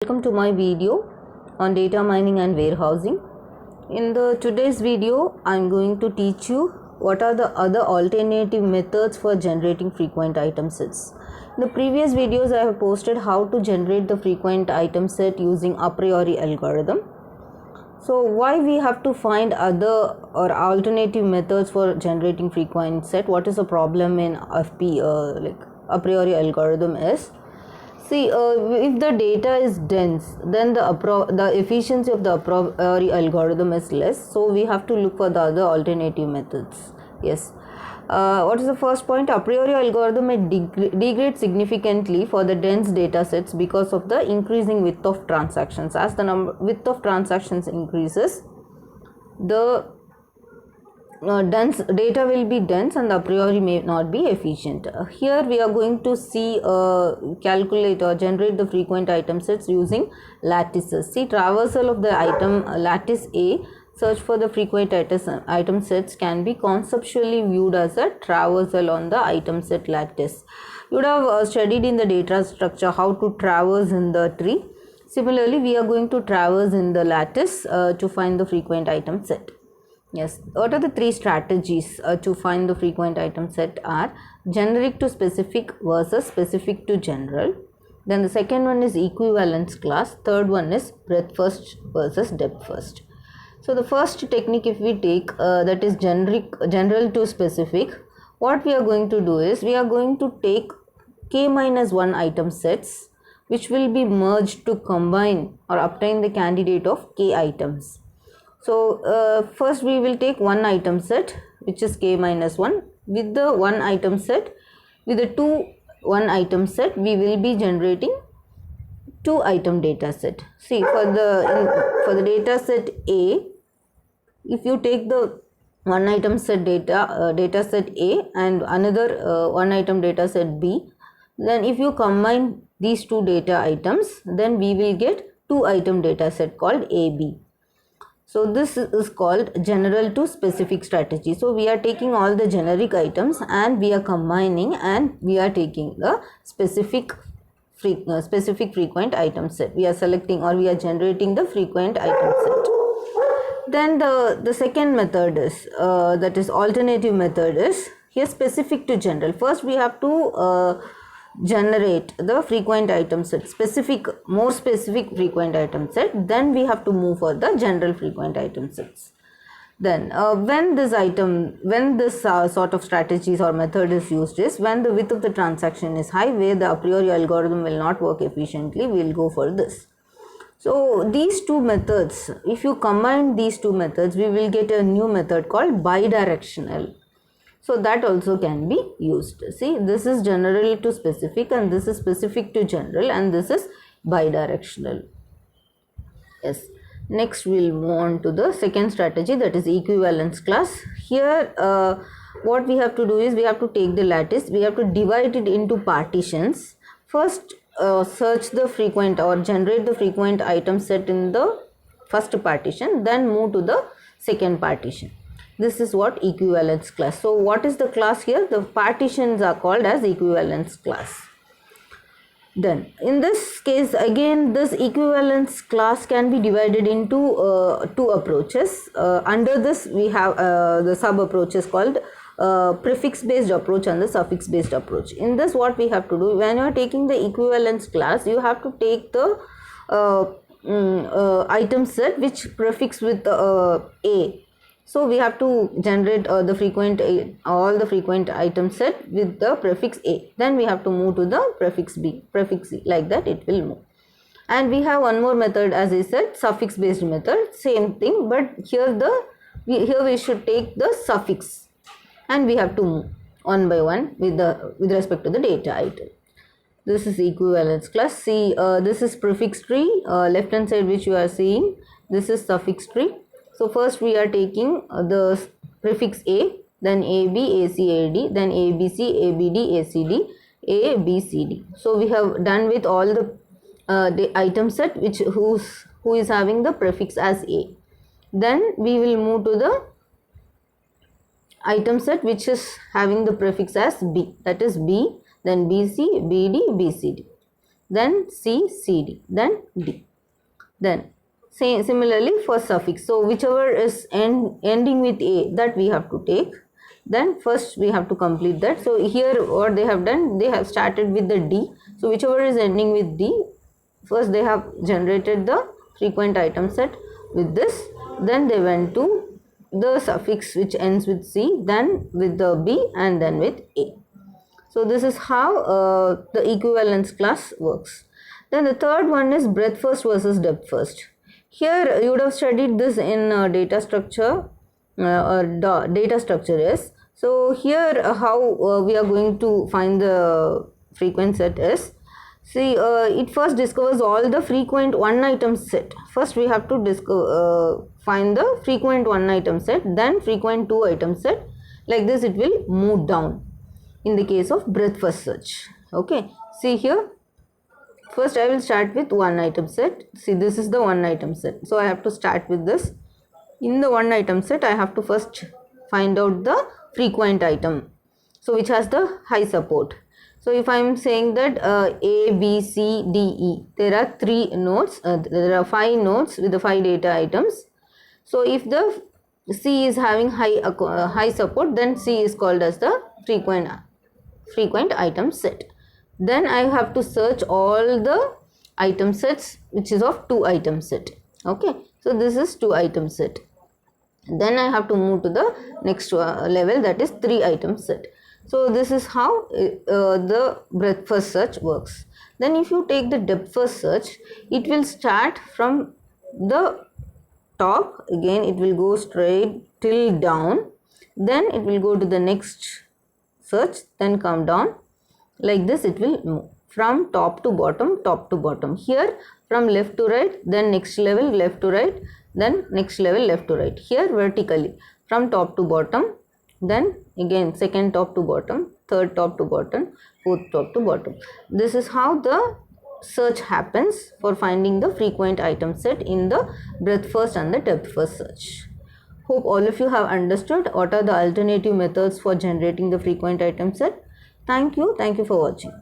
Welcome to my video on data mining and warehousing. In today's video, I'm going to teach you what are the other alternative methods for generating frequent item sets. In the previous videos, I have posted how to generate the frequent item set using a priori algorithm. So why we have to find other or alternative methods for generating frequent set? What is the problem in FP like a priori algorithm is? See, if the data is dense, then the efficiency of the a priori algorithm is less. So we have to look for the other alternative methods. Yes. What is the first point? A priori algorithm may degrade significantly for the dense data sets because of the increasing width of transactions. As the width of transactions increases, the dense data will be dense and the a priori may not be efficient. Here we are going to see calculate or generate the frequent item sets using lattices. See, traversal of the item lattice A, search for the frequent item sets can be conceptually viewed as a traversal on the item set lattice. You would have studied in the data structure how to traverse in the tree. Similarly, we are going to traverse in the lattice to find the frequent item set. Yes, what are the three strategies to find the frequent item set are generic to specific versus specific to general. Then the second one is equivalence class. Third one is breadth first versus depth first. So the first technique, if we take that is general to specific, what we are going to do is we are going to take k-1 item sets which will be merged to combine or obtain the candidate of k items. So first we will take one item set which is k-1. With the one item set, with the one item set, we will be generating two item data set. See, for the data set A, if you take the one item set data set A and another one item data set B, then if you combine these two data items, then we will get two item data set called AB. So this is called general to specific strategy. So we are taking all the generic items and we are combining and we are taking the specific frequent item set. We are selecting or we are generating the frequent item set. Then the second method is that is alternative method is here specific to general. First we have to generate the frequent item set, more specific frequent item set, then we have to move for the general frequent item sets. Then when this sort of strategies or method is used is when the width of the transaction is high, where the a priori algorithm will not work efficiently, we will go for this. So these two methods, if you combine these two methods, we will get a new method called bidirectional. So that also can be used. See, this is general to specific and this is specific to general and this is bidirectional. Yes. Next we will move on to the second strategy, that is equivalence class. Here what we have to do is we have to take the lattice, we have to divide it into partitions. First search the frequent or generate the frequent item set in the first partition, then move to the second partition. This is what equivalence class. So what is the class here? The partitions are called as equivalence class. Then in this case again this equivalence class can be divided into two approaches. Under this we have the sub approaches called prefix based approach and the suffix based approach. In this what we have to do, when you are taking the equivalence class, you have to take the item set which prefix with A. So we have to generate all the frequent item set with the prefix A. Then we have to move to the prefix B, prefix C, like that it will move. And we have one more method, as I said, suffix based method, same thing, but here we should take the suffix and we have to move one by one with respect to the data item. This is equivalence class. See, this is prefix tree, left hand side which you are seeing, this is suffix tree. So first we are taking the prefix A, then AB, AC, AD, then ABC, ABD, ACD, A, B, C, D. So we have done with all the item set who is having the prefix as A. Then we will move to the item set which is having the prefix as B, that is B, then BC, BD, BCD. then C, CD, then D. Then similarly for suffix, so whichever is ending with A, that we have to take. Then first we have to complete that. So here what they have done, they have started with the D. So whichever is ending with D, first they have generated the frequent item set with this. Then they went to the suffix which ends with C, then with the B, and then with A. So this is how the equivalence class works. Then the third one is breadth first versus depth first. Here you would have studied this in data structure or data structure is. So here how we are going to find the frequent set is, see it first discovers all the frequent one item set. First we have to find the frequent one item set, then frequent two item set. Like this it will move down in the case of breadth first search. Okay, see here, first I will start with one item set. See, this is the one item set, so I have to start with this. In the one item set I have to first find out the frequent item, so which has the high support. So if I am saying that A, B, C, D, E, there are 3 nodes, there are 5 nodes with the 5 data items. So if the C is having high support, then C is called as the frequent item set. Then I have to search all the item sets which is of 2 item set. Okay, so this is 2 item set. Then I have to move to the next level, that is 3 item set. So this is how the breadth first search works. Then if you take the depth first search, it will start from the top, again it will go straight till down, then it will go to the next search, then come down. Like this it will move from top to bottom. Here from left to right, then next level left to right, then next level left to right. Here vertically from top to bottom, then again second top to bottom, third top to bottom, fourth top to bottom. This is how the search happens for finding the frequent item set in the breadth first and the depth first search. Hope all of you have understood what are the alternative methods for generating the frequent item set. Thank you for watching.